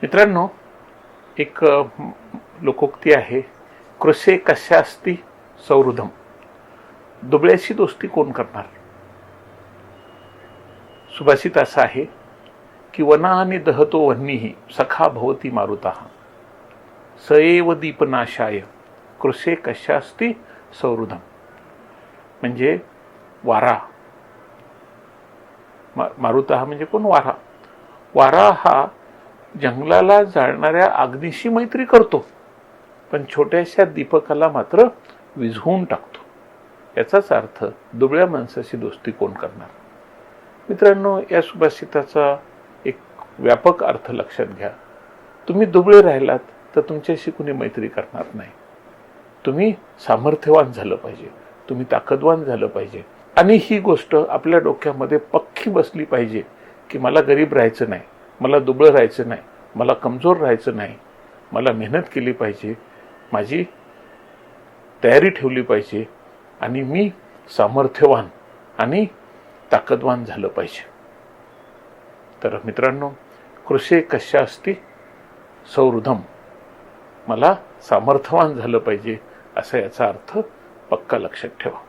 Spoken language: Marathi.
मित्रांनो, एक लोकोक्ती आहे, कृषे कशास्ती सौहृदम. दुबळ्याशी दोस्ती कोण करणार. सुभाषित असं आहे की वनानि दहतो वह्निः सखा भवती मारुतः सएव दीपनाशाय कृषे कशास्ती सौहृदम. म्हणजे वारा, मारुतः म्हणजे कोण, वारा. वारा हा जंगलाला जाळणाऱ्या अग्नीशी मैत्री करतो, पण छोट्याशा दीपकाला मात्र विझवून टाकतो. याचाच अर्थ दुबळ्या माणसाशी दोस्ती कोण करणार. मित्रांनो, या सुभाषिताचा एक व्यापक अर्थ लक्षात घ्या. तुम्ही दुबळे राहिलात तर तुमच्याशी कुणी मैत्री करणार नाही. तुम्ही सामर्थ्यवान झालं पाहिजे, तुम्ही ताकदवान झालं पाहिजे. आणि ही गोष्ट आपल्या डोक्यामध्ये पक्की बसली पाहिजे की मला गरीब राहायचं नाही, मला दुबळं राहायचं नाही, मला कमजोर राहायचं नाही. मला मेहनत केली पाहिजे, माझी तयारी ठेवली पाहिजे आणि मी सामर्थ्यवान आणि ताकदवान झालं पाहिजे. तर मित्रांनो, कृषे कशास्ती सौहृदम, मला सामर्थ्यवान झालं पाहिजे, असा याचा अर्थ पक्का लक्षात ठेवा.